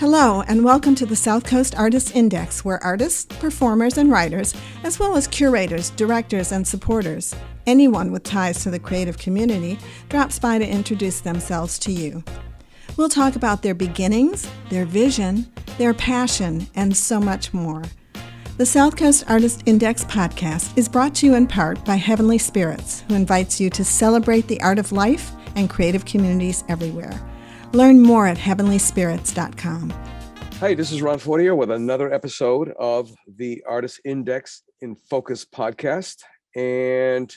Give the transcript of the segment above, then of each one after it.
Hello, and welcome to the South Coast Artists Index, where artists, performers, and writers, as well as curators, directors, and supporters, anyone with ties to the creative community, drops by to introduce themselves to you. We'll talk about their beginnings, their vision, their passion, and so much more. The South Coast Artist Index podcast is brought to you in part by Heavenly Spirits, who invites you to celebrate the art of life and creative communities everywhere. Learn more at heavenlyspirits.com. Hi, this is Ron Fortier with another episode of the Artist Index in Focus podcast. And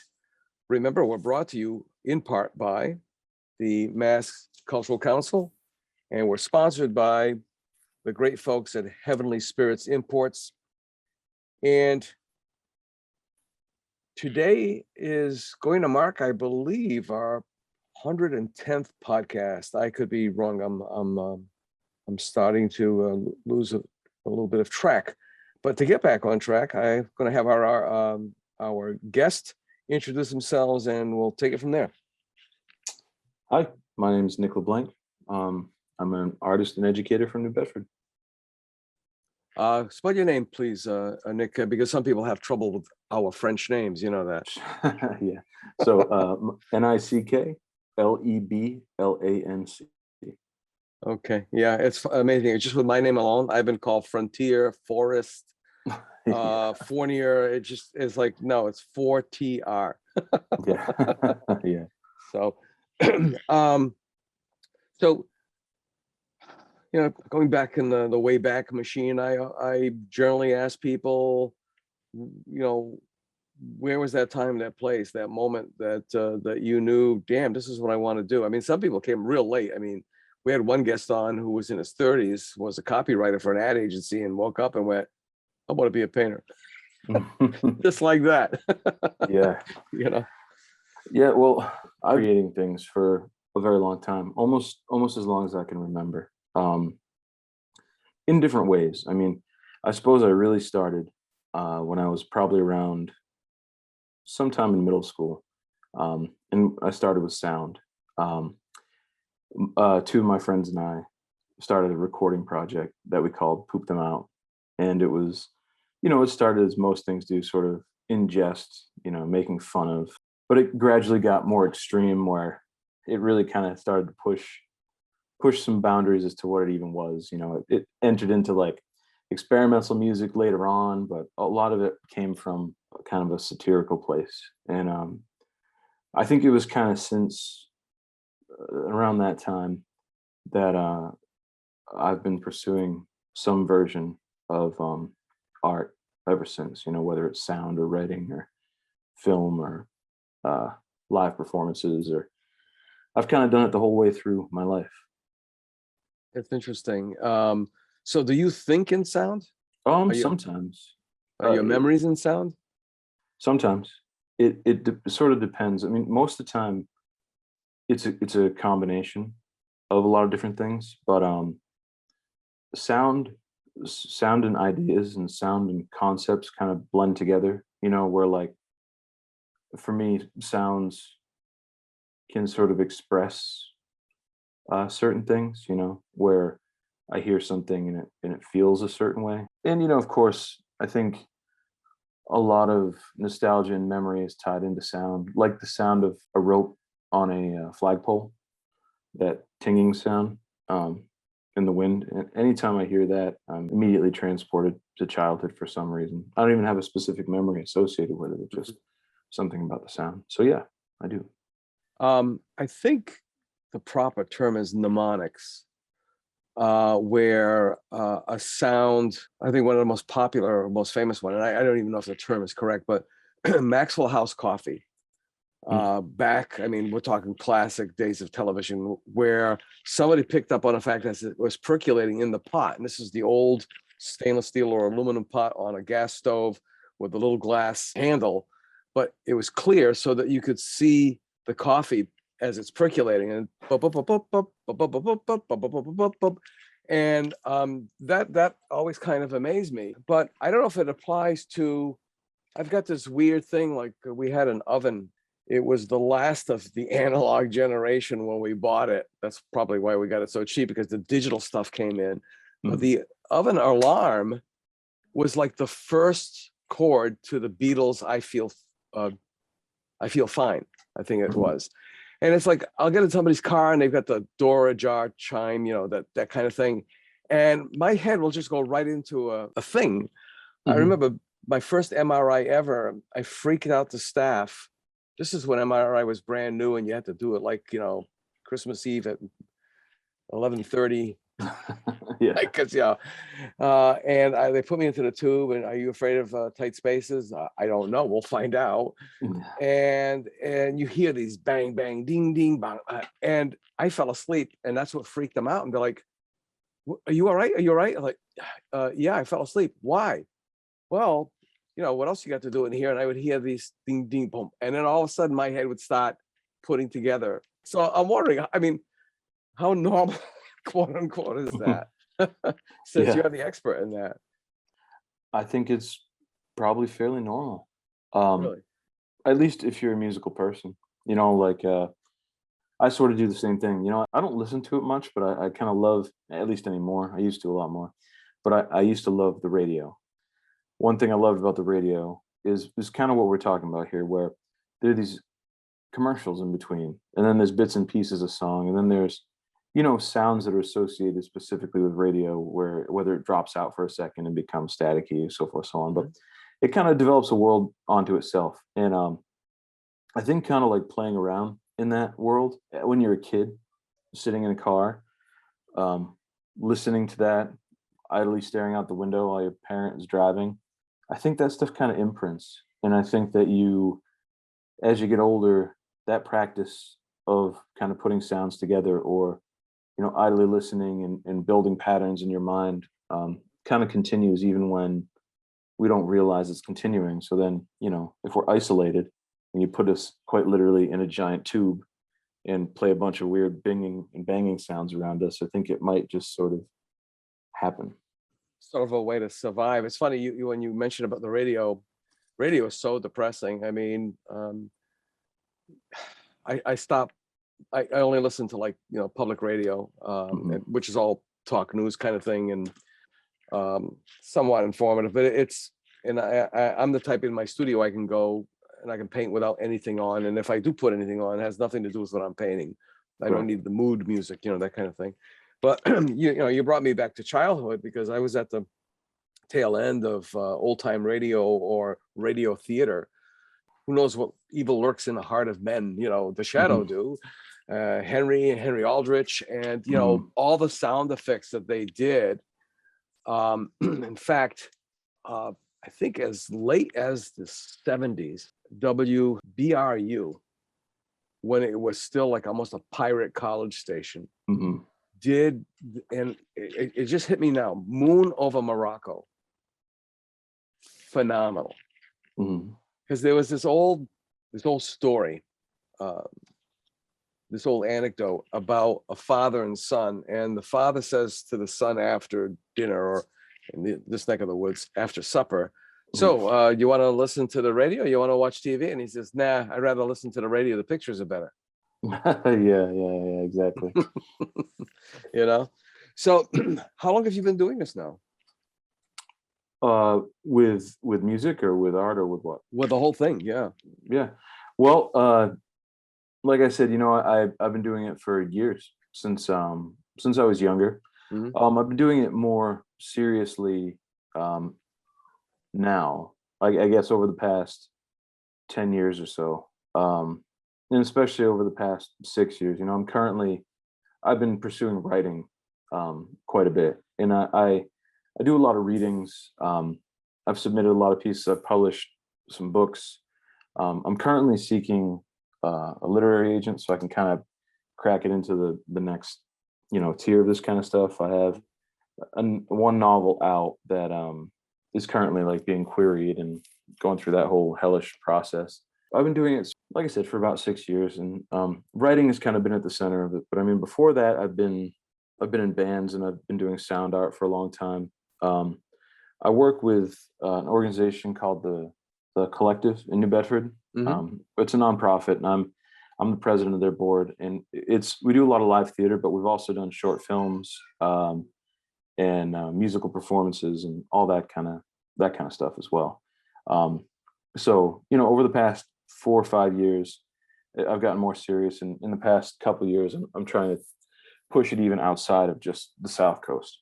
remember, we're brought to you in part by the Mass Cultural Council, and we're sponsored by the great folks at Heavenly Spirits Imports. And today is going to mark, I believe, our 110th podcast. I could be wrong. I'm starting to lose a little bit of track. But to get back on track, I'm going to have our guest introduce themselves, and we'll take it from there. Hi, my name is LeBlanc. I'm an artist and educator from New Bedford. Spell your name, please, Nick, because some people have trouble with our French names. You know that. Yeah. So Nick Leblanc. Okay. Yeah, it's amazing. Just with my name alone, I've been called Frontier, Forest, Fortier. It just is like, no, it's Fortier. Yeah. Yeah. So, going back in the way back machine, I generally ask people, where was that time, that place, that moment that you knew, damn, this is what I want to do. I mean, some people came real late. I mean, we had one guest on who was in his 30s, was a copywriter for an ad agency, and woke up and went, I want to be a painter. Just like that. Yeah. Yeah, well, I've been creating things for a very long time, almost as long as I can remember, in different ways. I mean, I suppose I really started when I was probably around sometime in middle school, and I started with sound. Two of my friends and I started a recording project that we called Poop Them Out. And it was, it started as most things do, sort of in jest, making fun of, but it gradually got more extreme where it really kind of started to push some boundaries as to what it even was. It entered into like experimental music later on, but a lot of it came from kind of a satirical place. And I think it was kind of since around that time that I've been pursuing some version of art ever since, whether it's sound or writing or film or live performances, or I've kind of done it the whole way through my life. It's interesting. So do you think in sound? Sometimes. Are your memories in sound? Sometimes. It sort of depends. I mean, most of the time it's a combination of a lot of different things, but sound and ideas and sound and concepts kind of blend together, where like for me, sounds can sort of express certain things, where I hear something and it feels a certain way. And, of course, I think a lot of nostalgia and memory is tied into sound, like the sound of a rope on a flagpole, that tinging sound in the wind. And anytime I hear that, I'm immediately transported to childhood for some reason. I don't even have a specific memory associated with it. It's just something about the sound. So yeah, I do. I think the proper term is mnemonics, where a sound, I think one of the most popular or most famous one, and I don't even know if the term is correct, but Maxwell House Coffee. Back, I mean, we're talking classic days of television, where somebody picked up on the fact that it was percolating in the pot. And this is the old stainless steel or aluminum pot on a gas stove with a little glass handle, but it was clear so that you could see the coffee as it's percolating, and and that always kind of amazed me. But I don't know if it applies to, I've got this weird thing, like we had an oven. It was the last of the analog generation when we bought it. That's probably why we got it so cheap, because the digital stuff came in. The oven alarm was like the first chord to the Beatles' I Feel Fine, I think it was. And it's like, I'll get in somebody's car and they've got the door ajar chime, that kind of thing. And my head will just go right into a thing. I remember my first MRI ever, I freaked out the staff. This is when MRI was brand new and you had to do it like, Christmas Eve at 11:30. Yeah. And they put me into the tube. And are you afraid of tight spaces? I don't know. We'll find out. And you hear these bang, bang, ding, ding, bang, and I fell asleep, and that's what freaked them out. And they're like, "Are you all right? Are you all right?" I'm like, "Yeah, I fell asleep." Why? Well, what else you got to do in here? And I would hear these ding, ding, boom, and then all of a sudden my head would start putting together. So I'm wondering, I mean, how normal, quote unquote, is that? Since you're the expert in that. I think it's probably fairly normal. Really? At least if you're a musical person, I sort of do the same thing. I don't listen to it much, but I kind of love, at least anymore. I used to a lot more, but I used to love the radio. One thing I loved about the radio is kind of what we're talking about here, where there are these commercials in between, and then there's bits and pieces of song, and then there's sounds that are associated specifically with radio, whether it drops out for a second and becomes staticky, so forth, so on. But it kind of develops a world onto itself. And I think kind of like playing around in that world when you're a kid, sitting in a car, listening to that, idly staring out the window while your parent is driving. I think that stuff kind of imprints. And I think that as you get older, that practice of kind of putting sounds together, or idly listening and building patterns in your mind, kind of continues even when we don't realize it's continuing. So then, if we're isolated and you put us quite literally in a giant tube and play a bunch of weird binging and banging sounds around us, I think it might just sort of happen. Sort of a way to survive. It's funny, you when you mentioned about the radio is so depressing. I mean, I stopped. I only listen to public radio, which is all talk news kind of thing, and somewhat informative. But I'm the type in my studio I can go and I can paint without anything on, and if I do put anything on, it has nothing to do with what I'm painting. I don't need the mood music, that kind of thing. But you brought me back to childhood, because I was at the tail end of old time radio or radio theater. Who knows what evil lurks in the heart of men? The Shadow do. Henry Aldrich, and all the sound effects that they did. In fact, I think as late as the 70s, WBRU, when it was still like almost a pirate college station, did, and it just hit me now, Moon over Morocco. Phenomenal. Because there was this old story, this old anecdote about a father and son, and the father says to the son after dinner, or in this neck of the woods after supper, "So you want to listen to the radio? You want to watch TV?" And he says, "Nah, I'd rather listen to the radio. The pictures are better." yeah, exactly. So how long have you been doing this now? With music, or with art, or with what? With the whole thing, yeah. Well, like I said, I've been doing it for years, since I was younger. I've been doing it more seriously now, I guess over the past 10 years or so, and especially over the past 6 years. I've been pursuing writing quite a bit, and I do a lot of readings. I've submitted a lot of pieces. I've published some books. I'm currently seeking a literary agent, so I can kind of crack it into the next tier of this kind of stuff. I have one novel out that is currently being queried and going through that whole hellish process. I've been doing it, like I said, for about 6 years, and writing has kind of been at the center of it. But I mean, before that, I've been in bands, and I've been doing sound art for a long time. I work with an organization called the Collective in New Bedford. It's a nonprofit, and I'm the president of their board. And we do a lot of live theater, but we've also done short films. and musical performances and all that kind of stuff as well. So, you know, over the past 4 or 5 years, I've gotten more serious, and in the past couple of years, I'm trying to push it even outside of just the South Coast.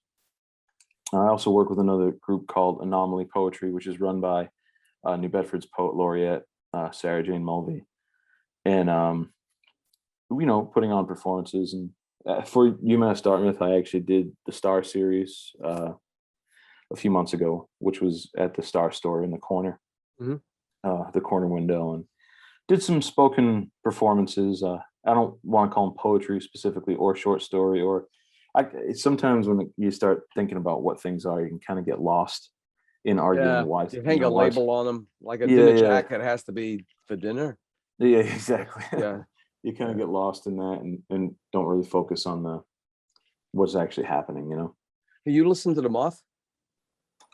I also work with another group called Anomaly Poetry, which is run by New Bedford's poet laureate, Sarah Jane Mulvey. And, you know, putting on performances. And for UMass Dartmouth, I actually did the Star series a few months ago, which was at the Star store in the corner, the corner window, and did some spoken performances. I don't want to call them poetry specifically or short story, or sometimes when you start thinking about what things are, you can kind of get lost in arguing why you hang a label on them, like a Yeah, dinner yeah. jacket has to be for dinner. Yeah, exactly. Yeah. You kind of get lost in that and don't really focus on what's actually happening, you know. You listen to The Moth?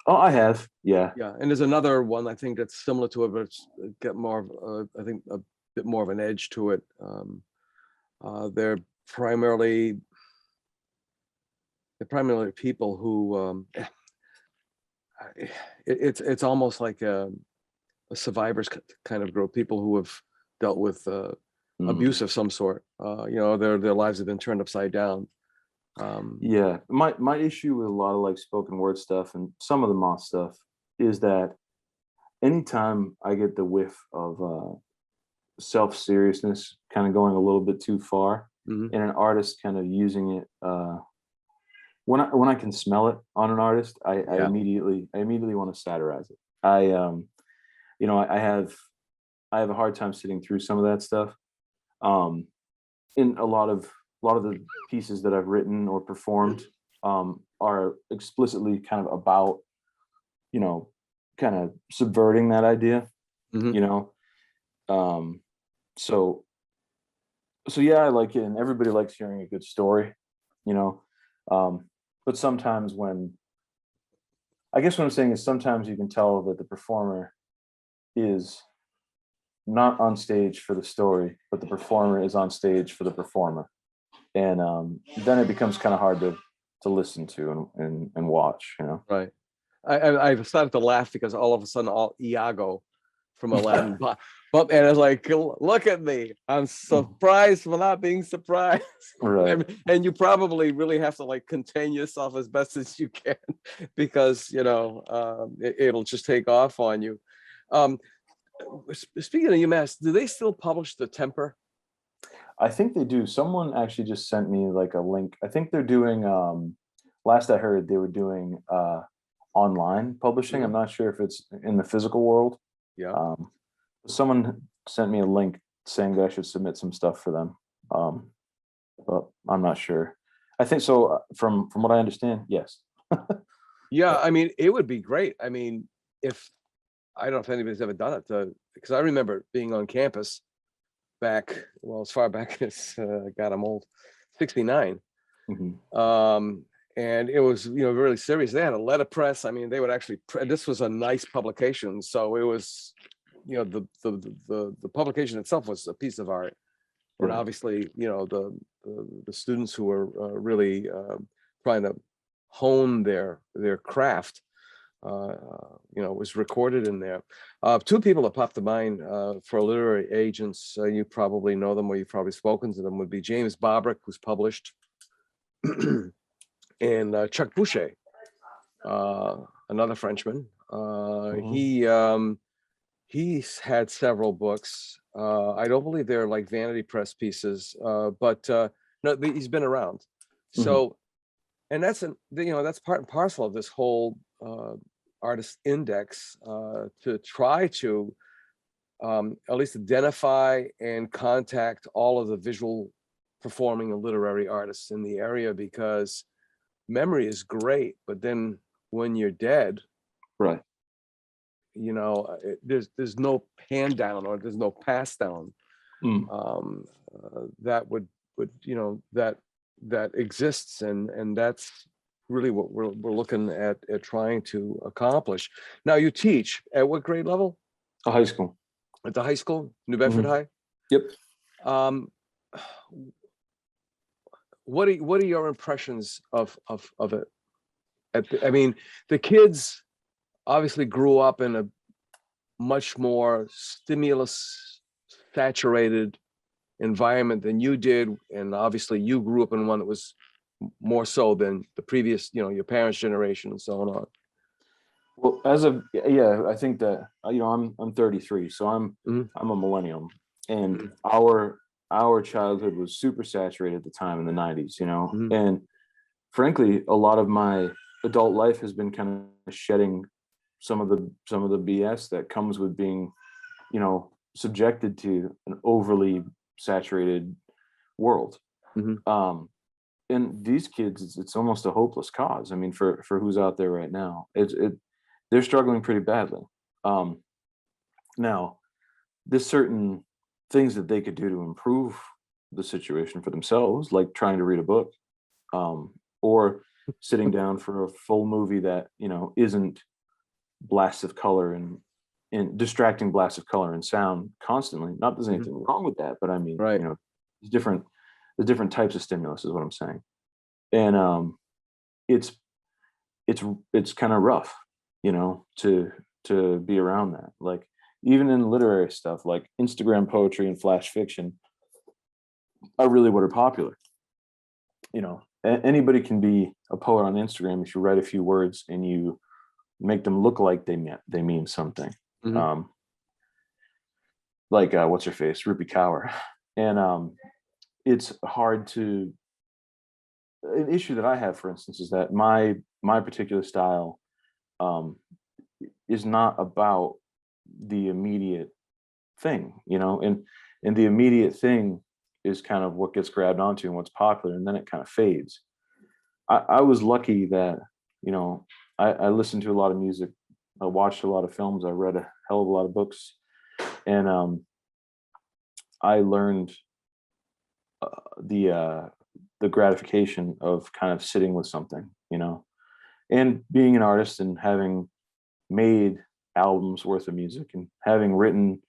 Oh, I have. Yeah. Yeah, and there's another one I think that's similar to it, but it's got more of I think a bit more of an edge to it. They're primarily people who it's almost like a survivors kind of group, people who have dealt with abuse of some sort. You know, their lives have been turned upside down. Yeah, my issue with a lot of like spoken word stuff and some of the Moth stuff is that anytime I get the whiff of self-seriousness kind of going a little bit too far, and an artist kind of using it, when I can smell it on an artist, I immediately want to satirize it. You know, I have a hard time sitting through some of that stuff. In a lot of the pieces that I've written or performed are explicitly kind of about, you know, kind of subverting that idea, you know. So yeah, I like it, and everybody likes hearing a good story, you know. But sometimes I guess what I'm saying is sometimes you can tell that the performer is not on stage for the story, but the performer is on stage for the performer. And then it becomes kind of hard to listen to and watch, you know. Right. I started to laugh because all of a sudden, Iago from Aladdin, and it's like, look at me, I'm surprised for not being surprised. Right. And you probably really have to like contain yourself as best as you can, because you know it'll just take off on you. Speaking of UMass, do they still publish The Temper? I think they do. Someone actually just sent me like a link. I think they're doing last I heard they were doing online publishing. I'm not sure if it's in the physical world. Yeah. Someone sent me a link saying that I should submit some stuff for them. But I'm not sure. I think so from what I understand, yes. Yeah, I mean, it would be great. I mean, if I don't know if anybody's ever done it, because I remember being on campus back, well, as far back as God, I'm old, 69. And it was, you know, really serious. They had a letterpress. I mean, they would actually this was a nice publication, so it was, you know, the publication itself was a piece of art. And obviously, you know, the students who were really trying to hone their craft, you know, was recorded in there. Two people that popped to mind for literary agents, you probably know them or you've probably spoken to them, would be James Bobrick, who's published, and Chuck Boucher, another Frenchman. He's had several books. I don't believe they're like vanity press pieces, but no, he's been around. So, and that's you know, that's part and parcel of this whole artist index, to try to at least identify and contact all of the visual, performing, and literary artists in the area, because memory is great, but then when you're dead, Right. you know, there's no hand down or there's no pass down that would you know, that exists, and that's really what we're looking at trying to accomplish. Now, you teach at what grade level? High school. At the high school, New Bedford High. Yep. What are your impressions of it? I mean, the kids obviously grew up in a much more stimulus saturated environment than you did, and obviously you grew up in one that was more so than the previous, your parents' generation and so on. Well, I think that I'm 33, so I'm a millennial, and our childhood was super saturated at the time in the 90s, and frankly, a lot of my adult life has been kind of shedding some of the BS that comes with being, subjected to an overly saturated world. And these kids, it's almost a hopeless cause. I mean, for who's out there right now, they're struggling pretty badly. Now, there's certain things that they could do to improve the situation for themselves, like trying to read a book, or sitting down for a full movie that isn't blasts of color and distracting blasts of color and sound constantly. Not that there's anything wrong with that, but I mean, right. There's different types of stimulus is what I'm saying. And it's kind of rough, to be around that. Like, even in literary stuff, like Instagram poetry and flash fiction are really what are popular. Anybody can be a poet on Instagram if you write a few words and you make them look like they mean something. Like what's her face, Rupi Kaur. And it's hard to, an issue that I have, for instance, is that my particular style is not about the immediate thing, and the immediate thing is kind of what gets grabbed onto and what's popular, and then it kind of fades. I was lucky that, I listened to a lot of music, I watched a lot of films, I read a hell of a lot of books, and I learned the gratification of kind of sitting with something, and being an artist and having made albums worth of music and having written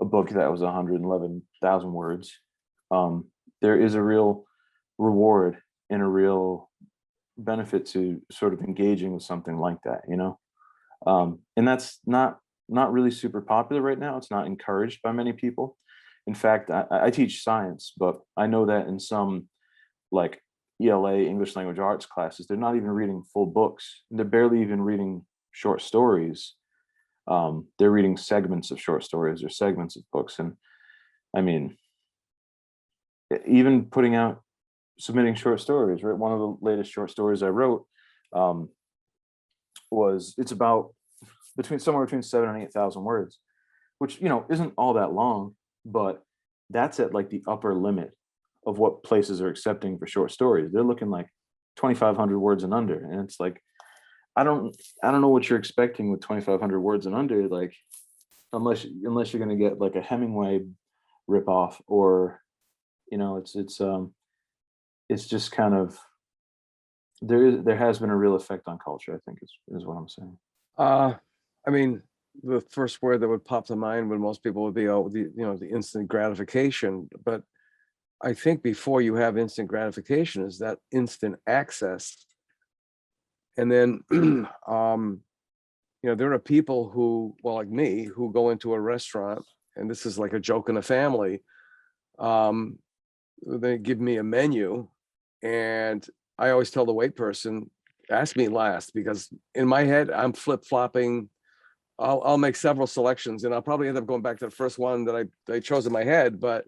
a book that was 111,000 words. There is a real reward and a real benefit to sort of engaging with something like that, and that's not really super popular right now. It's not encouraged by many people. In fact, I teach science, but I know that in some like ELA, English language arts classes, they're not even reading full books. They're barely even reading short stories. They're reading segments of short stories or segments of books. And I mean, even submitting short stories, right? One of the latest short stories I wrote it's about somewhere between 7,000 and 8,000 words, which, isn't all that long, but that's at like the upper limit of what places are accepting for short stories. They're looking like 2,500 words and under. And it's like, I don't know what you're expecting with 2,500 words and under, like, unless you're going to get like a Hemingway ripoff, or, it's just kind of, there has been a real effect on culture, I think is what I'm saying. I mean, the first word that would pop to mind when most people would be, the instant gratification. But I think before you have instant gratification is that instant access. And then, there are people who, well, like me, who go into a restaurant, and this is like a joke in the family. They give me a menu, and I always tell the wait person, ask me last, because in my head, I'm flip-flopping. I'll make several selections, and I'll probably end up going back to the first one that I chose in my head, but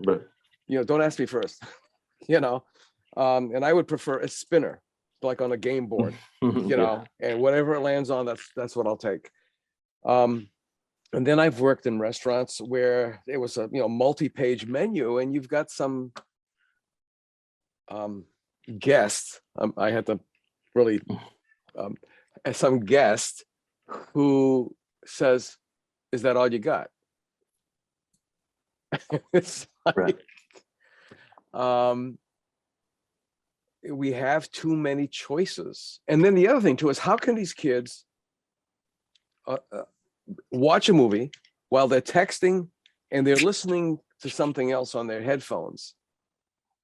don't ask me first, and I would prefer a spinner, like on a game board, and whatever it lands on, that's what I'll take. And then I've worked in restaurants where it was a multi-page menu, and you've got some guest. I had to really some guest who says, "Is that all you got?" It's like, we have too many choices. And then the other thing too is, how can these kids watch a movie while they're texting and they're listening to something else on their headphones?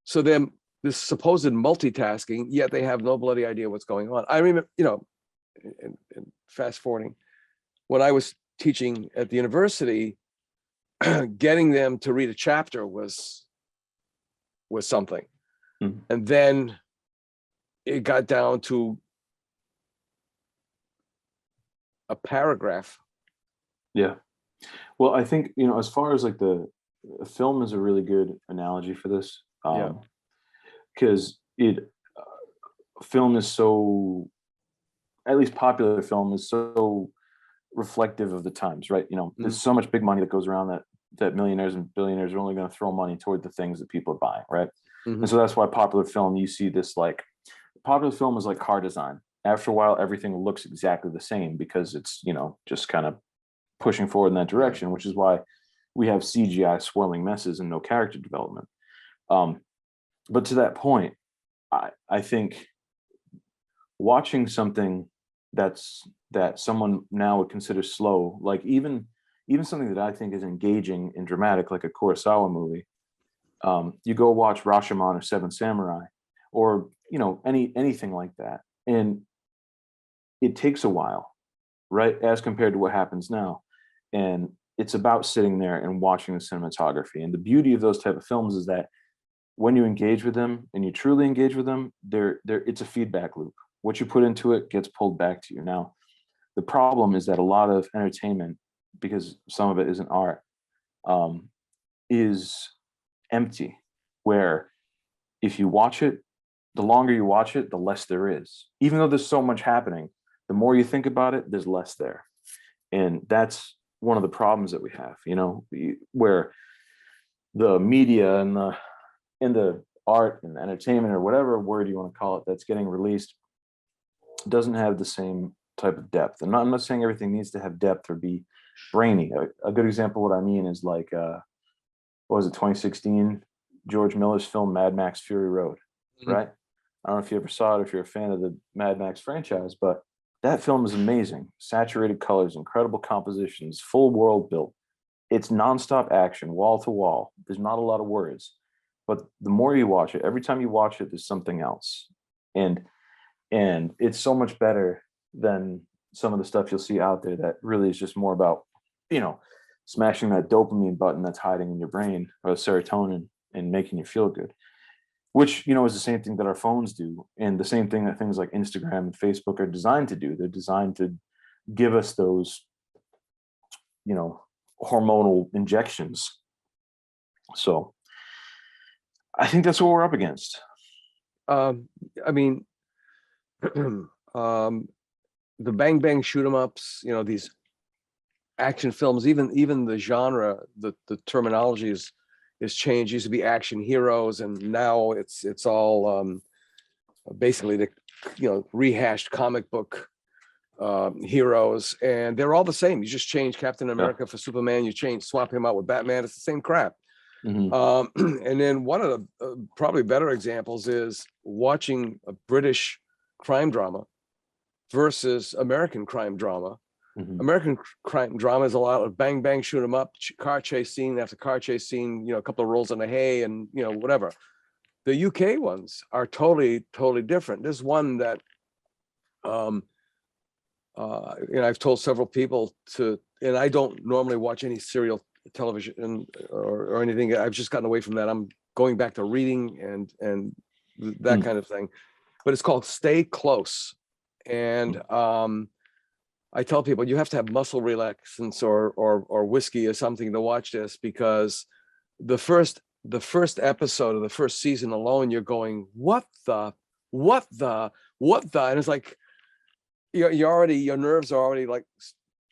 So they're this supposed multitasking, yet they have no bloody idea what's going on. I remember, and fast forwarding, when I was teaching at the university, getting them to read a chapter was something. Mhm. And then it got down to a paragraph. Yeah. Well, I think, as far as like the film is a really good analogy for this. Yeah. Because film is so, at least popular film is so reflective of the times, right? There's so much big money that goes around that millionaires and billionaires are only going to throw money toward the things that people are buying, right? Mhm. And so that's why popular film, you see this, like, popular film is like car design. After a while, everything looks exactly the same because it's, just kind of pushing forward in that direction, which is why we have CGI swirling messes and no character development. But to that point, I think watching something that someone now would consider slow, like even something that I think is engaging and dramatic, like a Kurosawa movie, you go watch Rashomon or Seven Samurai, or anything like that, and it takes a while, right, as compared to what happens now. And it's about sitting there and watching the cinematography. And the beauty of those type of films is that when you engage with them and you truly engage with them, it's a feedback loop. What you put into it gets pulled back to you. Now, the problem is that a lot of entertainment, because some of it isn't art, is empty, where if you watch it, the longer you watch it, the less there is. Even though there's so much happening, the more you think about it, there's less there. And that's one of the problems that we have, where the media and the art and entertainment, or whatever word you want to call it, that's getting released doesn't have the same type of depth. I'm not saying everything needs to have depth or be brainy. A good example of what I mean is like, what was it, 2016, George Miller's film Mad Max Fury Road, right? I don't know if you ever saw it, if you're a fan of the Mad Max franchise, but that film is amazing. Saturated colors, incredible compositions, full world built. It's nonstop action, wall to wall. There's not a lot of words, but the more you watch it, every time you watch it, there's something else. And it's so much better than some of the stuff you'll see out there that really is just more about, smashing that dopamine button that's hiding in your brain, or serotonin, and making you feel good, which, is the same thing that our phones do. And the same thing that things like Instagram and Facebook are designed to do. They're designed to give us those, hormonal injections. So I think that's what we're up against. I mean, the bang bang shoot 'em ups, these action films, even the genre, the terminology is changed. It used to be action heroes, and now it's all basically the rehashed comic book heroes, and they're all the same. You just change Captain America for Superman, you swap him out with Batman, it's the same crap. And then one of the probably better examples is watching a British crime drama versus American crime drama. American crime drama is a lot of bang bang shoot 'em up, car chase scene after car chase scene, a couple of rolls in the hay, and whatever. The UK ones are totally different. There's one that I've told several people and I don't normally watch any serial television or anything. I've just gotten away from that. I'm going back to reading and that kind of thing. But it's called Stay Close. And I tell people you have to have muscle relaxants or whiskey or something to watch this, because the first episode of the first season alone, you're going, what the, and it's like your nerves are already like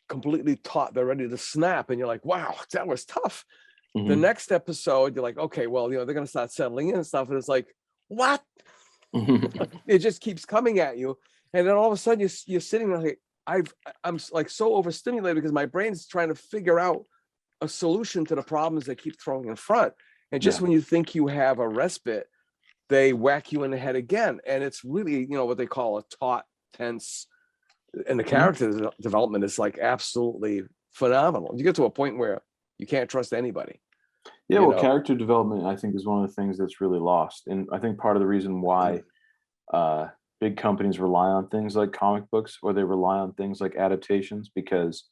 completely taut. They're ready to snap, and you're like, wow, that was tough. The next episode, you're like, okay, well, they're gonna start settling in and stuff, and it's like, what? It just keeps coming at you, and then all of a sudden you're sitting there like, I'm like so overstimulated because my brain's trying to figure out a solution to the problems they keep throwing in front. And just when you think you have a respite, they whack you in the head again. And it's really, what they call a taut, tense, and the character development is like absolutely phenomenal. You get to a point where you can't trust anybody. Yeah, well, character development, I think, is one of the things that's really lost. And I think part of the reason why big companies rely on things like comic books, or they rely on things like adaptations, because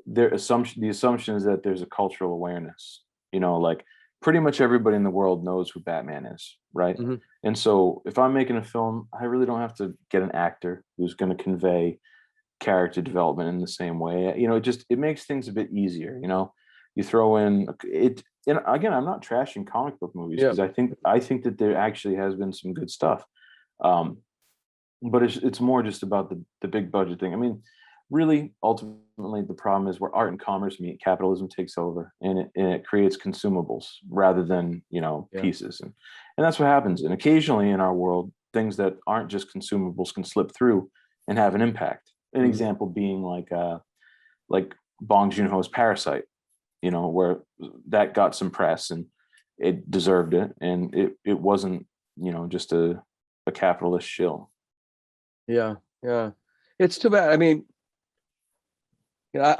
the assumption is that there's a cultural awareness. Like pretty much everybody in the world knows who Batman is, right? Mhm. And so if I'm making a film, I really don't have to get an actor who's going to convey character development in the same way. It makes things a bit easier. You throw in it. And again, I'm not trashing comic book movies, Yeah. because I think that there actually has been some good stuff. But it's more just about the big budget thing. I mean, really, ultimately, the problem is where art and commerce meet, capitalism takes over, and it creates consumables rather than Yeah. pieces, and that's what happens. And occasionally in our world, things that aren't just consumables can slip through and have an impact. An Mhm. example being like Bong Joon-ho's Parasite, where that got some press and it deserved it, and it wasn't just a capitalist shill. Yeah. Yeah. It's too bad. I mean, Well,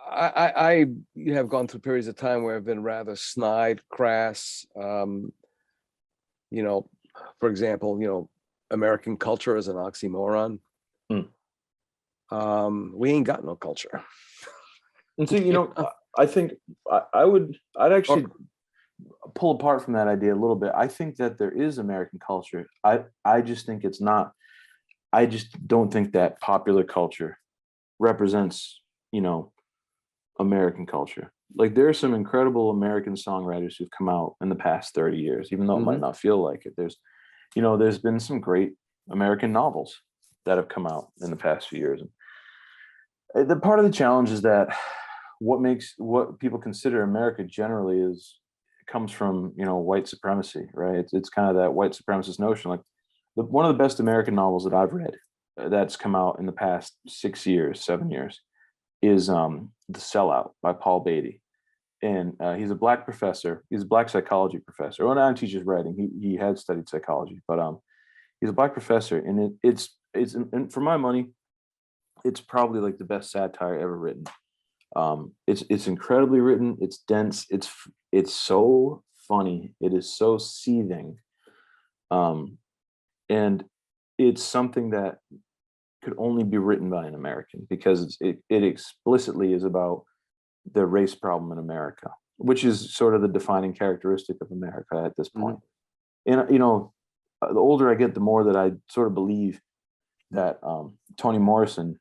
I have gone through periods of time where I've been rather snide, crass. For example, American culture is an oxymoron. We ain't got no culture. And so, I think I'd actually pull apart from that idea a little bit. I think that there is American culture. I just think it's not. I just don't think that popular culture represents, American culture. Like there are some incredible American songwriters who've come out in the past 30 years, even though it might not feel like it. There's been some great American novels that have come out in the past few years. And the part of the challenge is that what people consider America generally comes from white supremacy, right? It's kind of that white supremacist notion. Like one of the best American novels that I've read that's come out in the past 7 years is The Sellout by Paul Beatty. And he's a black professor. He's a black psychology professor. Well, now he teaches writing. He had studied psychology, but he's a black professor, and it's and for my money, it's probably like the best satire ever written. It's incredibly written. It's dense. It's so funny. It is so seething, and it's something that could only be written by an American, because it explicitly is about the race problem in America, which is sort of the defining characteristic of America at this point. And the older I get, the more that I sort of believe that Toni Morrison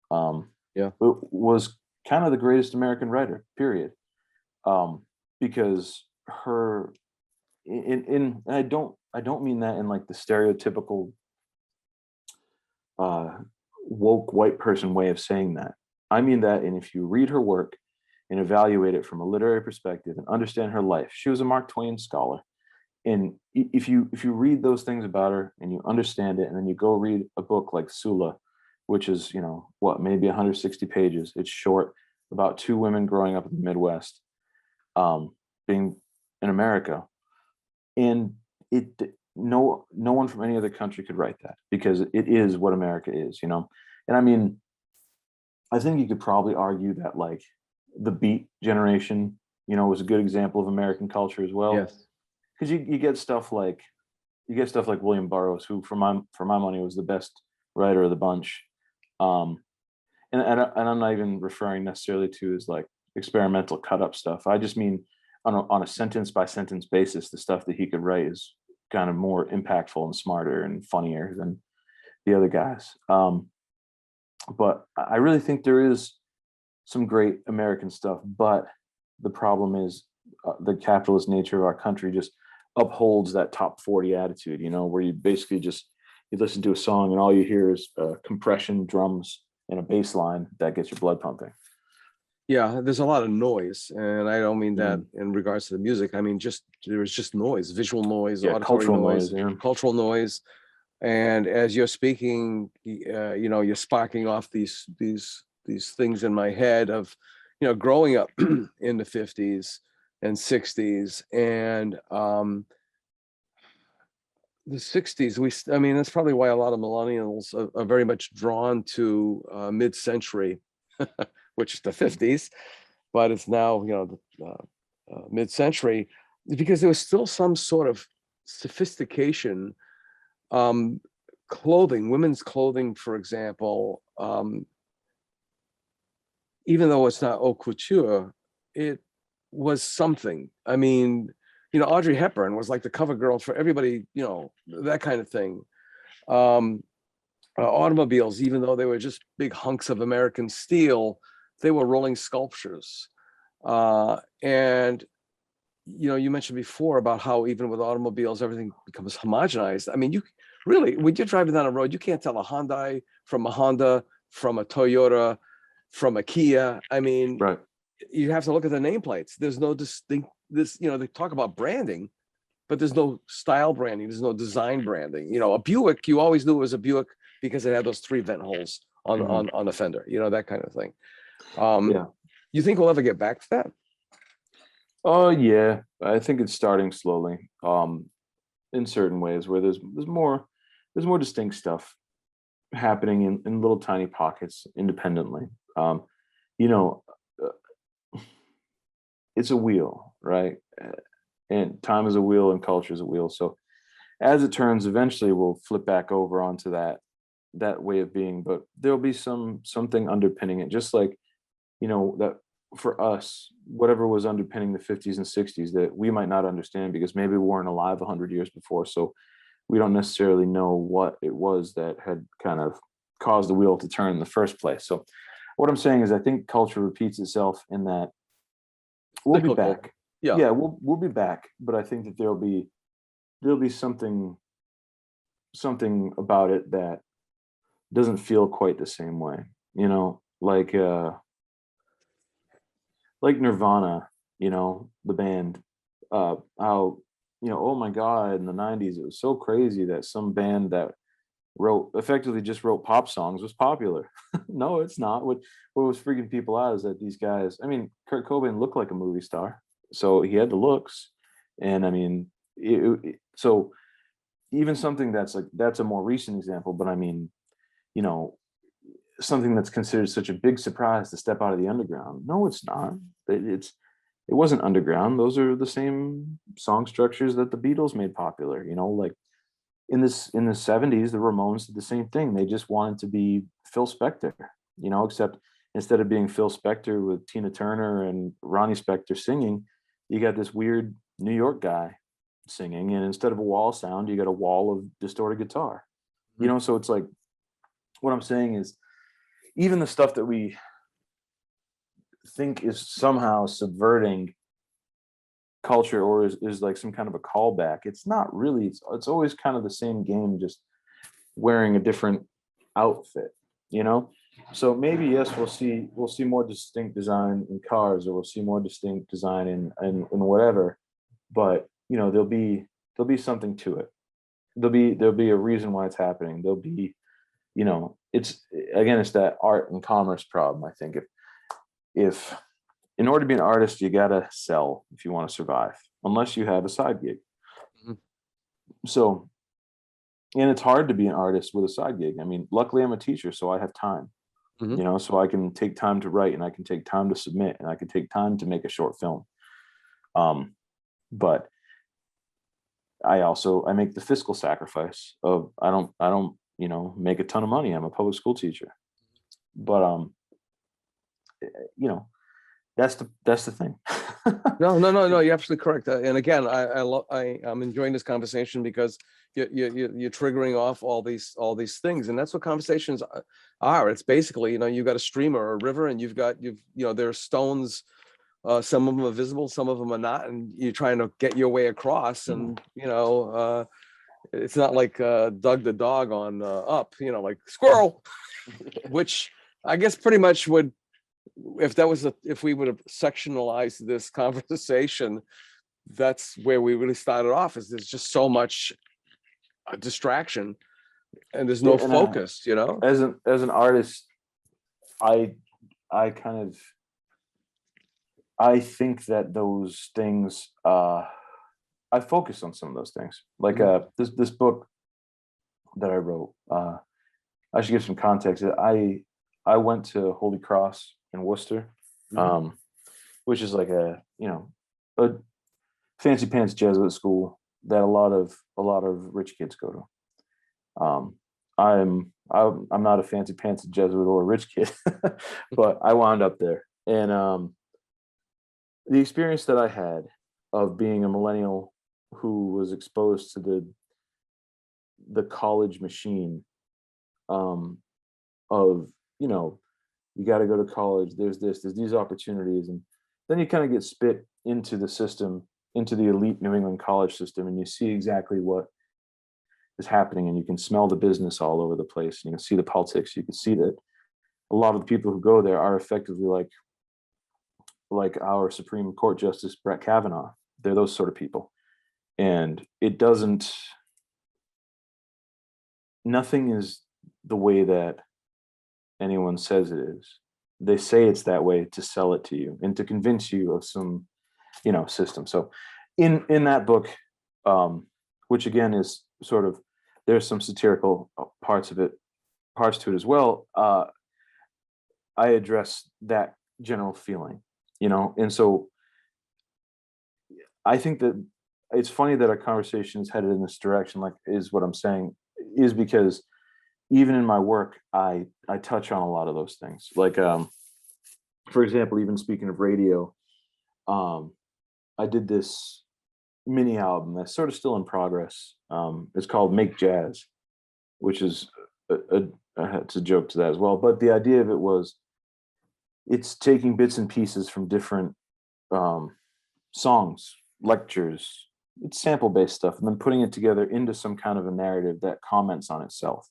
was kind of the greatest American writer, period. Because her and I don't mean that in like the stereotypical woke white person way of saying that. I mean that, and if you read her work and evaluate it from a literary perspective and understand her life, she was a Mark Twain scholar. And if you read those things about her and you understand it, and then you go read a book like Sula, which is maybe 160 pages. It's short, about two women growing up in the Midwest, being in America, and no one from any other country could write that, because it is what America is. And I mean, I think you could probably argue that like the Beat generation, was a good example of American culture as well. Yes. Because you get stuff like William Burroughs, who for my money was the best writer of the bunch. And I'm not even referring necessarily to as like experimental cut up stuff. I just mean on a sentence by sentence basis, the stuff that he could write is kind of more impactful and smarter and funnier than the other guys. But I really think there is some great American stuff, but the problem is the capitalist nature of our country just upholds that top 40 attitude, where you basically you listen to a song and all you hear is compression, drums, and a bass line that gets your blood pumping. Yeah, there's a lot of noise, and I don't mean that in regards to the music. I mean, there's just noise, visual noise, auditory cultural noise, noise, cultural noise. And as you're speaking, you're sparking off these things in my head of, growing up in the 50s and 60s, and the 60s. I mean, that's probably why a lot of millennials are very much drawn to mid-century, which is the 50s, but it's now, mid-century, because there was still some sort of sophistication clothing, women's clothing, for example, even though it's not haute couture, it was something. I mean, Audrey Hepburn was like the cover girl for everybody, that kind of thing. Automobiles, even though they were just big hunks of American steel, they were rolling sculptures. And you mentioned before about how even with automobiles, everything becomes homogenized. I mean, you really, when you're driving down a road, you can't tell a Hyundai from a Honda, from a Toyota, from a Kia. I mean, Right. You have to look at the nameplates. There's no distinct, they talk about branding, but there's no style branding. There's no design branding. A Buick, you always knew it was a Buick because it had those 3 vent holes on the fender, that kind of thing. Yeah. You think we'll ever get back to that? Oh yeah, I think it's starting slowly. In certain ways where there's more distinct stuff happening in little tiny pockets independently. You know, it's a wheel, right? And time is a wheel and culture is a wheel. So as it turns, eventually we'll flip back over onto that way of being, but there'll be something underpinning it, just like, that for us, whatever was underpinning the 50s and 60s that we might not understand because maybe we weren't alive 100 years before. So we don't necessarily know what it was that had kind of caused the wheel to turn in the first place. So what I'm saying is I think culture repeats itself in that we'll be back. Yeah. We'll be back, but I think that there'll be something about it that doesn't feel quite the same way, like Nirvana, the band, how, oh my God, in the 90s, it was so crazy that some band that effectively just wrote pop songs was popular. No, it's not. What was freaking people out is that these guys, I mean, Kurt Cobain looked like a movie star, so he had the looks. And I mean, so even something that's a more recent example, but I mean, something that's considered such a big surprise to step out of the underground. No, it's not. It wasn't underground. Those are the same song structures that the Beatles made popular. Like in the 70s, the Ramones did the same thing. They just wanted to be Phil Spector, except instead of being Phil Spector with Tina Turner and Ronnie Spector singing, you got this weird New York guy singing, and instead of a wall sound, you got a wall of distorted guitar. So it's like, what I'm saying is, even the stuff that we think is somehow subverting culture or is like some kind of a callback, it's not really. It's always kind of the same game, just wearing a different outfit, So maybe yes, we'll see more distinct design in cars, or we'll see more distinct design in whatever, but there'll be something to it. There'll be a reason why it's happening. There'll be, it's that art and commerce problem. I think if in order to be an artist, you gotta sell if you want to survive, unless you have a side gig. Mm-hmm. So, and it's hard to be an artist with a side gig. I mean, luckily I'm a teacher, so I have time. Mm-hmm. So I can take time to write, and I can take time to submit, and I can take time to make a short film. But I make the fiscal sacrifice of I don't make a ton of money. I'm a public school teacher, but that's the thing. No, you're absolutely correct. And again, I'm enjoying this conversation because you're triggering off all these things, and that's what conversations are. It's basically, you've got a stream or a river, and there's stones. Some of them are visible, some of them are not, and you're trying to get your way across. And it's not like Doug the dog on Up, like squirrel, which I guess pretty much would, if we would have sectionalized this conversation, that's where we really started off. Is there's just so much distraction, and there's no focus. As an artist, I kind of. I think that those things, I focus on some of those things. Like this book that I wrote, I should give some context. I went to Holy Cross in Worcester, which is like a fancy pants Jesuit school that a lot of rich kids go to. I'm not a fancy pants Jesuit or a rich kid, but I wound up there. And the experience that I had of being a millennial who was exposed to the college machine, of, you know, you got to go to college, there's these opportunities, and then you kind of get spit into the system, into the elite New England college system, and you see exactly what is happening, and you can smell the business all over the place, and you can see the politics. You can see that a lot of the people who go there are effectively like our Supreme Court Justice Brett Kavanaugh. They're those sort of people. And nothing is the way that anyone says it is. They say it's that way to sell it to you and to convince you of some, system. So in that book, which again is sort of, there's some satirical parts to it as well. I address that general feeling, and so I think that it's funny that our conversation is headed in this direction, is what I'm saying, is because even in my work, I touch on a lot of those things. For example, even speaking of radio, I did this mini album that's sort of still in progress. It's called Make Jazz, which is it's a joke to that as well. But the idea of it was, it's taking bits and pieces from different songs, lectures, it's sample-based stuff, and then putting it together into some kind of a narrative that comments on itself.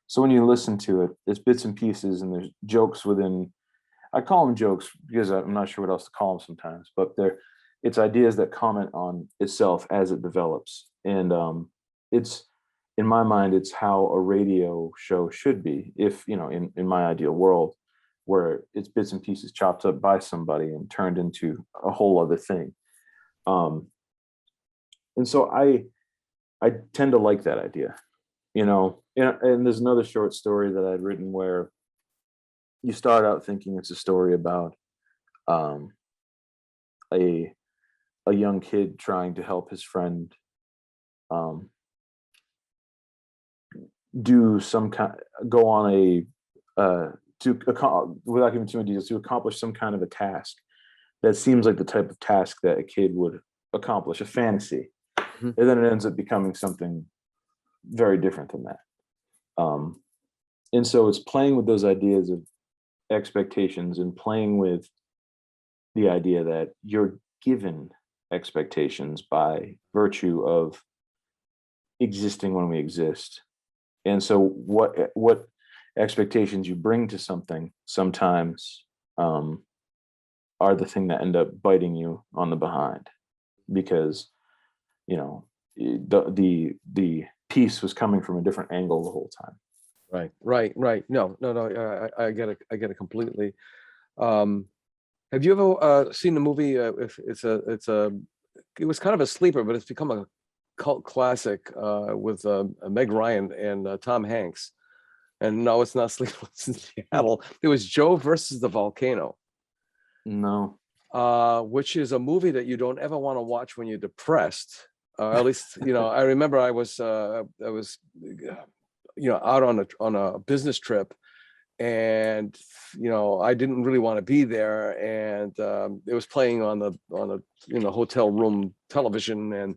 So when you listen to it, there's bits and pieces, and there's jokes within. I call them jokes because I'm not sure what else to call them sometimes, but it's ideas that comment on itself as it develops. And it's, in my mind, it's how a radio show should be, if, in my ideal world, where it's bits and pieces chopped up by somebody and turned into a whole other thing. And so I tend to like that idea, and there's another short story that I'd written where you start out thinking it's a story about a young kid trying to help his friend do some kind, go on without giving too many details, to accomplish some kind of a task that seems like the type of task that a kid would accomplish, a fantasy. Mm-hmm. And then it ends up becoming something very different than that. And so it's playing with those ideas of expectations and playing with the idea that you're given expectations by virtue of existing when we exist. And so what expectations you bring to something sometimes are the thing that end up biting you on the behind, because the piece was coming from a different angle the whole time. Right. No. I get it completely. Have you ever seen the movie? It was kind of a sleeper, but it's become a cult classic with Meg Ryan and Tom Hanks. And no, it's not Sleepless in Seattle. It was Joe versus the Volcano. No. Which is a movie that you don't ever want to watch when you're depressed. At least, I remember I was out on a business trip, and I didn't really want to be there, and it was playing on the hotel room television, and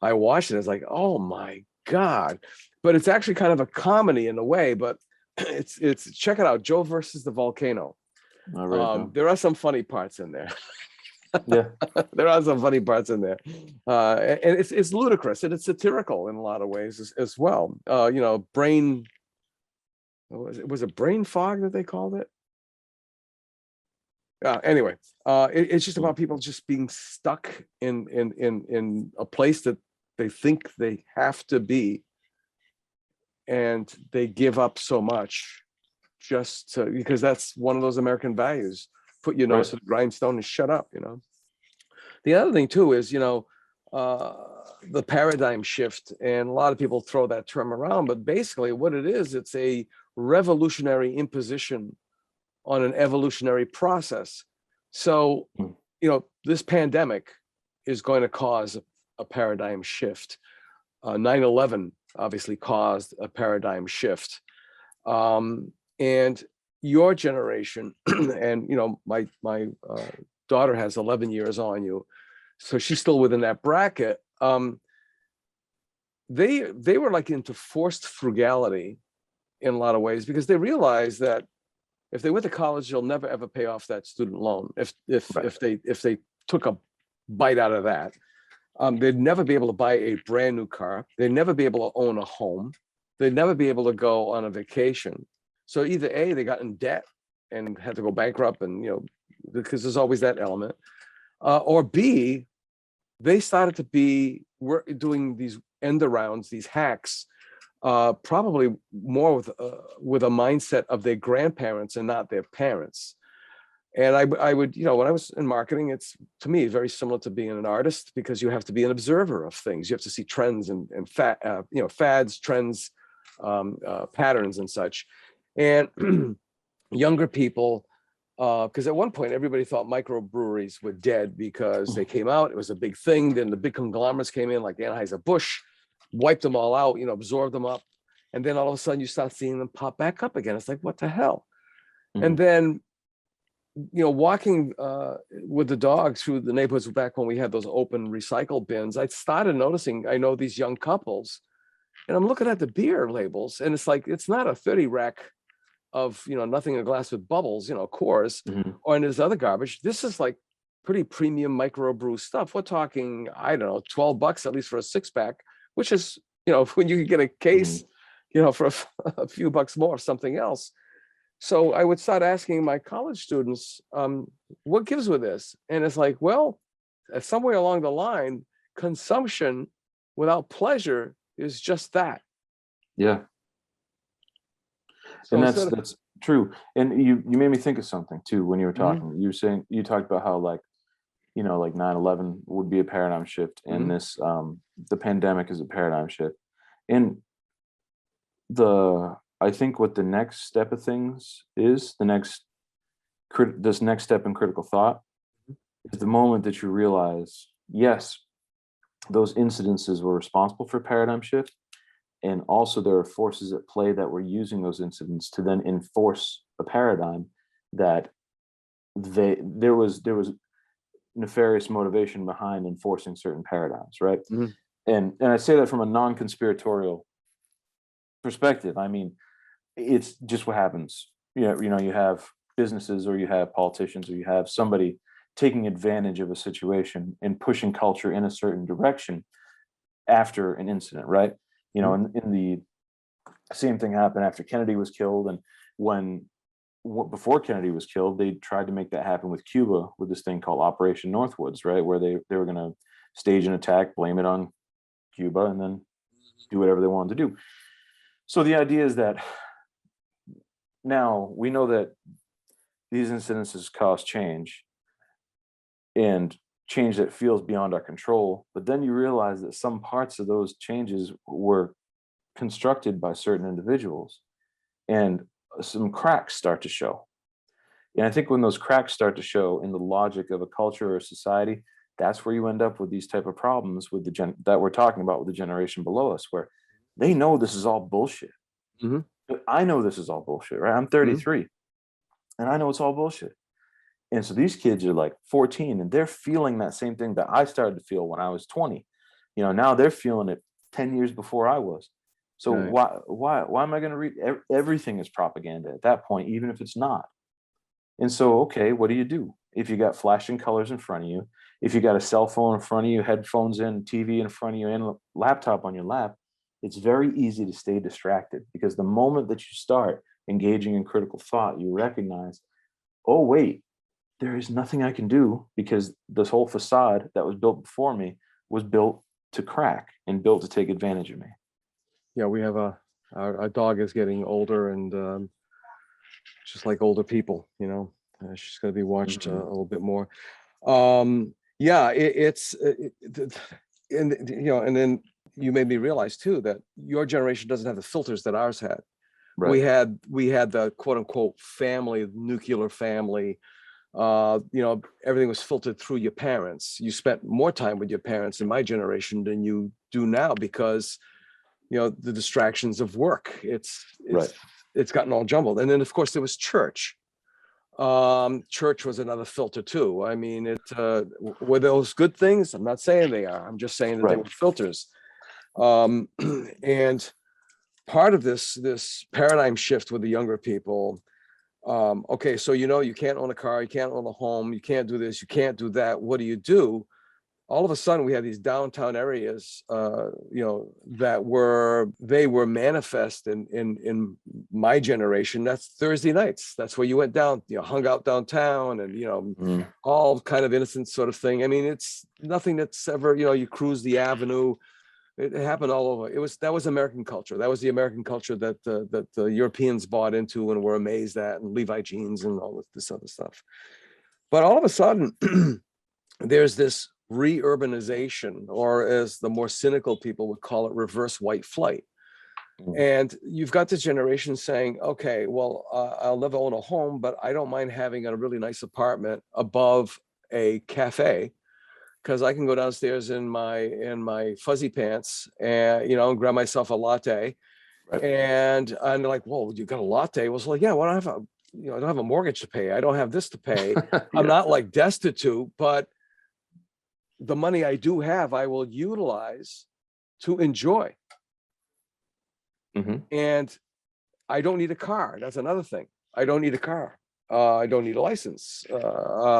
I watched it. I was like, oh my God. But it's actually kind of a comedy in a way, but it's check it out, Joe versus the Volcano. There are some funny parts in there. Yeah. There are some funny parts in there, and it's ludicrous, and it's satirical in a lot of ways as well. Brain, was it brain fog that they called it? Anyway, it's just about people just being stuck in a place that they think they have to be, and they give up so much just because that's one of those American values. Put your nose to the grindstone and shut up. The other thing too is the paradigm shift, and a lot of people throw that term around, but basically what it is, it's a revolutionary imposition on an evolutionary process. So this pandemic is going to cause a paradigm shift. 9/11 obviously caused a paradigm shift. And your generation, and my daughter has 11 years on you, so she's still within that bracket. They were like into forced frugality in a lot of ways, because they realized that if they went to college, they'll never ever pay off that student loan. If they took a bite out of that, they'd never be able to buy a brand new car. They'd never be able to own a home. They'd never be able to go on a vacation. So either A, they got in debt and had to go bankrupt, and because there's always that element, or B, they started to be doing these end arounds, these hacks, probably more with a mindset of their grandparents and not their parents. And I would, when I was in marketing, it's, to me, very similar to being an artist, because you have to be an observer of things. You have to see trends and fads, trends, patterns and such. And younger people, because at one point everybody thought microbreweries were dead because they came out, it was a big thing. Then the big conglomerates came in, like Anheuser-Busch, wiped them all out, absorbed them up. And then all of a sudden you start seeing them pop back up again. It's like, what the hell? And then, walking with the dogs through the neighborhoods back when we had those open recycle bins, I started noticing, I know these young couples, and I'm looking at the beer labels, and it's like, it's not a 30 rack of, nothing in a glass with bubbles, Coors, or in this other garbage. This is like pretty premium microbrew stuff. We're talking, I don't know, $12 at least for a 6-pack, which is, when you can get a case, for a few bucks more of something else. So I would start asking my college students, what gives with this? And it's like, well, somewhere along the line, consumption without pleasure is just that. Yeah. So and that's true. And you made me think of something too when you were talking. You were saying, you talked about how like 9/11 would be a paradigm shift, and this the pandemic is a paradigm shift. And I think what the next step of things is, this next step in critical thought is the moment that you realize, yes, those incidences were responsible for paradigm shift. And also there are forces at play that were using those incidents to then enforce a paradigm that there was nefarious motivation behind enforcing certain paradigms, right? And I say that from a non-conspiratorial perspective. I mean, it's just what happens. You have businesses, or you have politicians, or you have somebody taking advantage of a situation and pushing culture in a certain direction after an incident, right? In the same thing happened after Kennedy was killed, and before Kennedy was killed, they tried to make that happen with Cuba with this thing called Operation Northwoods, right, where they were going to stage an attack, blame it on Cuba, and then do whatever they wanted to do. So the idea is that now we know that these incidences cause change, and change that feels beyond our control, but then you realize that some parts of those changes were constructed by certain individuals, and some cracks start to show. And I think when those cracks start to show in the logic of a culture or a society, that's where you end up with these type of problems with that we're talking about with the generation below us, where they know this is all bullshit. But I know this is all bullshit, right? I'm 33 and I know it's all bullshit. And so these kids are like 14 and they're feeling that same thing that I started to feel when I was 20. Now they're feeling it 10 years before I was. So why am I going to read? Everything is propaganda at that point, even if it's not. And so, okay, what do? If you got flashing colors in front of you, if you got a cell phone in front of you, headphones in, TV in front of you, and a laptop on your lap, it's very easy to stay distracted, because the moment that you start engaging in critical thought, you recognize, oh, wait, there is nothing I can do, because this whole facade that was built before me was built to crack and built to take advantage of me. Yeah, we have our dog is getting older, and just like older people, she's going to be watched a little bit more. Yeah, and then you made me realize too that your generation doesn't have the filters that ours had. Right. We had the quote unquote family, nuclear family. Everything was filtered through your parents. You spent more time with your parents in my generation than you do now, because the distractions of work. Right. It's gotten all jumbled. And then of course there was church. Church was another filter too. I mean, were those good things? I'm not saying they are. I'm just saying that they Right. were filters. And part of this paradigm shift with the younger people. Okay, so you can't own a car, you can't own a home, you can't do this, you can't do that. What do? All of a sudden we had these downtown areas, that were manifest in my generation. That's Thursday nights. That's where you went down, hung out downtown, and all kind of innocent sort of thing. I mean, it's nothing that's ever, you cruise the avenue. It happened all over. That was American culture. That was the American culture that the Europeans bought into and were amazed at, and Levi jeans and all this other stuff. But all of a sudden, there's this re-urbanization, or as the more cynical people would call it, reverse white flight. And you've got this generation saying, okay, well, I'll never own a home, but I don't mind having a really nice apartment above a cafe, because I can go downstairs in my fuzzy pants and grab myself a latte. Right. And they're like, whoa, you got a latte? Well, it's like, yeah, well, I don't have a mortgage to pay. I don't have this to pay. Yeah. I'm not like destitute, but the money I do have, I will utilize to enjoy. And I don't need a car. That's another thing. I don't need a car. I don't need a license,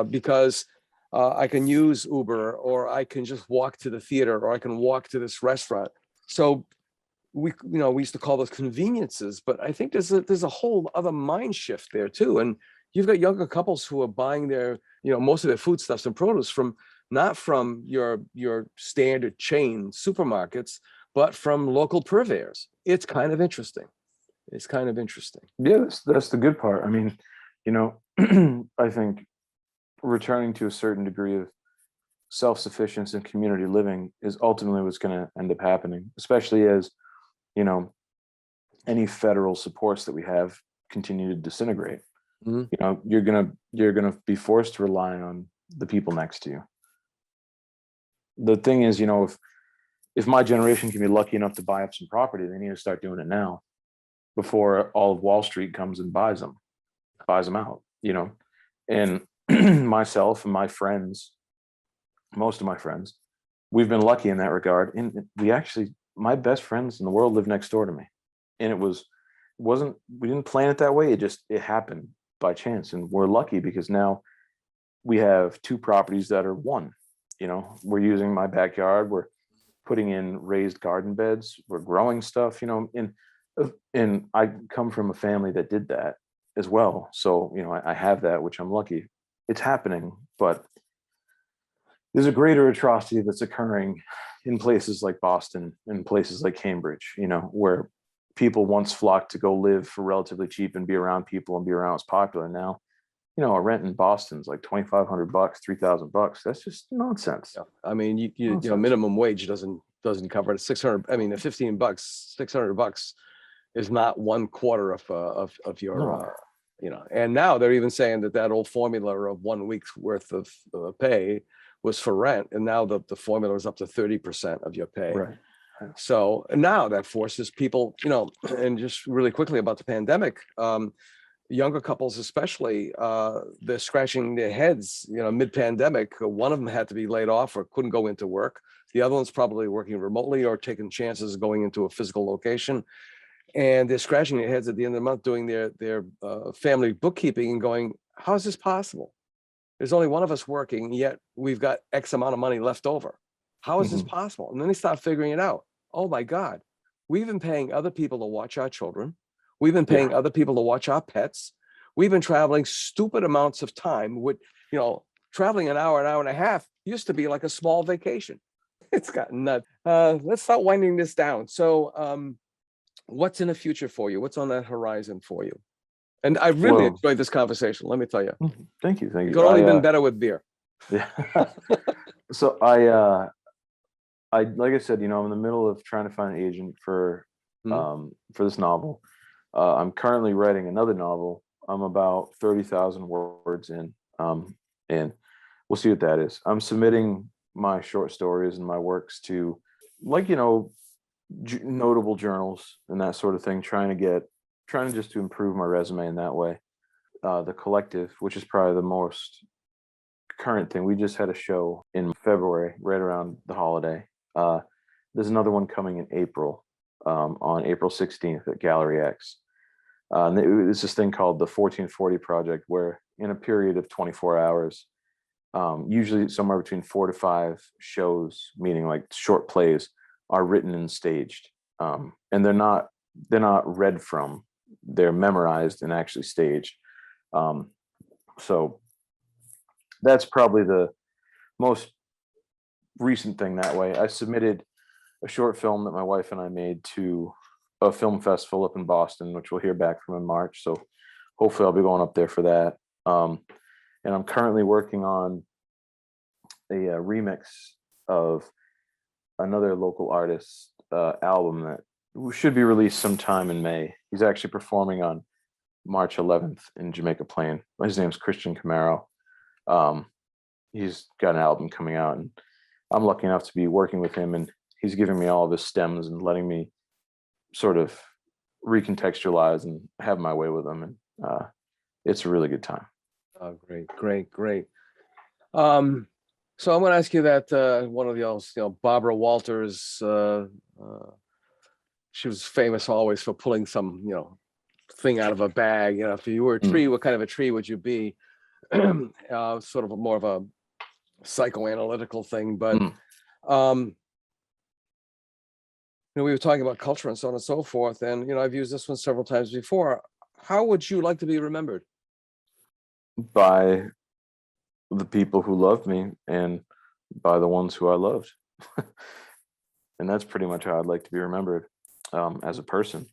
because I can use Uber, or I can just walk to the theater, or I can walk to this restaurant. So we used to call those conveniences, but I think there's a whole other mind shift there too. And you've got younger couples who are buying their, most of their foodstuffs and produce not from your standard chain supermarkets, but from local purveyors. It's kind of interesting. Yeah, that's the good part. I mean, I think returning to a certain degree of self-sufficiency and community living is ultimately what's going to end up happening, especially as any federal supports that we have continue to disintegrate. You're gonna be forced to rely on the people next to you. The thing is, if my generation can be lucky enough to buy up some property, they need to start doing it now, before all of Wall Street comes and buys them out. And myself and my friends, most of my friends, we've been lucky in that regard. And my best friends in the world live next door to me. And we didn't plan it that way. It happened by chance. And we're lucky because now we have two properties that are one. We're using my backyard. We're putting in raised garden beds. We're growing stuff, and I come from a family that did that as well. So, I have that, which I'm lucky. It's happening, but there's a greater atrocity that's occurring in places like Boston and places like Cambridge, where people once flocked to go live for relatively cheap and be around people and be around what's popular. Now, a rent in Boston's like $2,500, $3,000. That's just nonsense. Yeah. I mean, minimum wage doesn't cover it. 600. I mean, the $15, $600 is not one quarter of your, and now they're even saying that old formula of 1 week's worth of pay was for rent. And now the formula is up to 30% of your pay. Right. So now that forces people, and just really quickly about the pandemic, younger couples especially, they're scratching their heads, mid-pandemic. One of them had to be laid off or couldn't go into work. The other one's probably working remotely or taking chances of going into a physical location. And they're scratching their heads at the end of the month doing their family bookkeeping and going, how is this possible? There's only one of us working, yet we've got X amount of money left over. How is this possible? And then they start figuring it out. Oh my God, we've been paying other people to watch our children. We've been paying other people to watch our pets. We've been traveling stupid amounts of time with, traveling an hour and a half used to be like a small vacation. It's gotten nuts. Let's start winding this down. So what's in the future for you? What's on that horizon for you? And I really enjoyed this conversation. Let me tell you. Thank you. It could only been better with beer. Yeah. So I like I said, I'm in the middle of trying to find an agent for this novel. I'm currently writing another novel. I'm about 30,000 words in, and we'll see what that is. I'm submitting my short stories and my works to, notable journals and that sort of thing, trying to just to improve my resume in that way. The collective, which is probably the most current thing. We just had a show in February, right around the holiday. There's another one coming in April, on April 16th at Gallery X. And it's this thing called the 1440 Project, where in a period of 24 hours, usually somewhere between 4 to 5 shows, meaning like short plays, are written and staged. And they're not read from, they're memorized and actually staged. So that's probably the most recent thing that way. I submitted a short film that my wife and I made to a film festival up in Boston, which we'll hear back from in March. So hopefully I'll be going up there for that. And I'm currently working on a remix of another local artist's album that should be released sometime in May. He's actually performing on March 11th in Jamaica Plain. His name's Christian Camaro. He's got an album coming out, and I'm lucky enough to be working with him, and he's giving me all of his stems and letting me sort of recontextualize and have my way with them. And it's a really good time. Oh, great. So I'm going to ask you that one of the Barbara Walters, she was famous always for pulling some, thing out of a bag. If you were a tree, what kind of a tree would you be? Sort of more of a psychoanalytical thing, but we were talking about culture and so on and so forth, and I've used this one several times before. How would you like to be remembered? By the people who loved me and by the ones who I loved. And that's pretty much how I'd like to be remembered, as a person.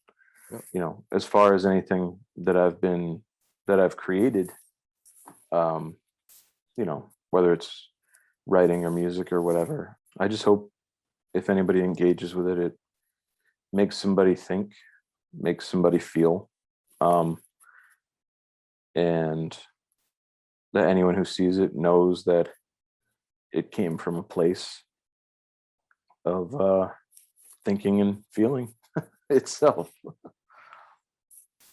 As far as anything that I've created, whether it's writing or music or whatever, I just hope if anybody engages with it, it makes somebody think, makes somebody feel, and that anyone who sees it knows that it came from a place of thinking and feeling itself.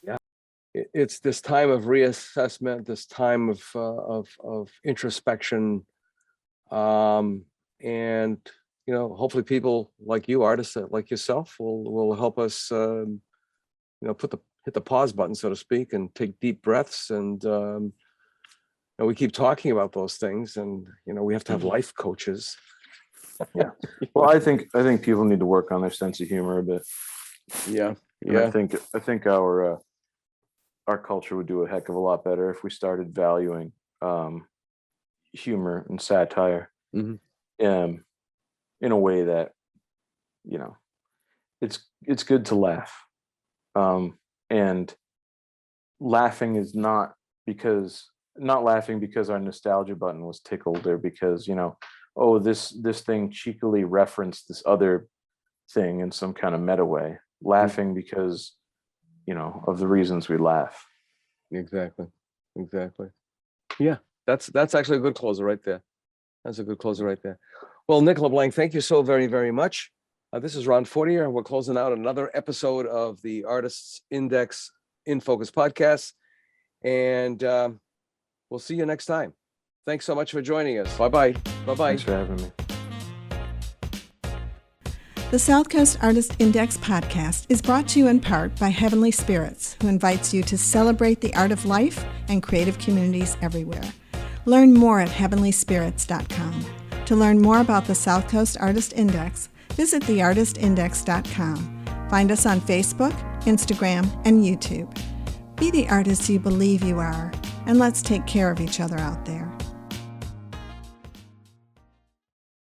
Yeah, it's this time of reassessment, this time of introspection, and hopefully people like you, artists like yourself, will help us hit the pause button, so to speak, and take deep breaths. And we keep talking about those things, and we have to have life coaches. Yeah. Well, I think people need to work on their sense of humor a bit. Yeah. And I think our culture would do a heck of a lot better if we started valuing humor and satire in a way that it's good to laugh, and laughing is not laughing because our nostalgia button was tickled, or because this thing cheekily referenced this other thing in some kind of meta way. Laughing because of the reasons we laugh. Exactly. Yeah, that's actually a good closer right there. That's a good closer right there. Well, Nick LeBlanc, thank you so very, very much. This is Ron Fortier. We're closing out another episode of the Artists Index in Focus podcast, and we'll see you next time. Thanks so much for joining us. Bye-bye. Thanks for having me. The South Coast Artist Index podcast is brought to you in part by Heavenly Spirits, who invites you to celebrate the art of life and creative communities everywhere. Learn more at heavenlyspirits.com. To learn more about the South Coast Artist Index, visit theartistindex.com. Find us on Facebook, Instagram, and YouTube. Be the artist you believe you are, and let's take care of each other out there.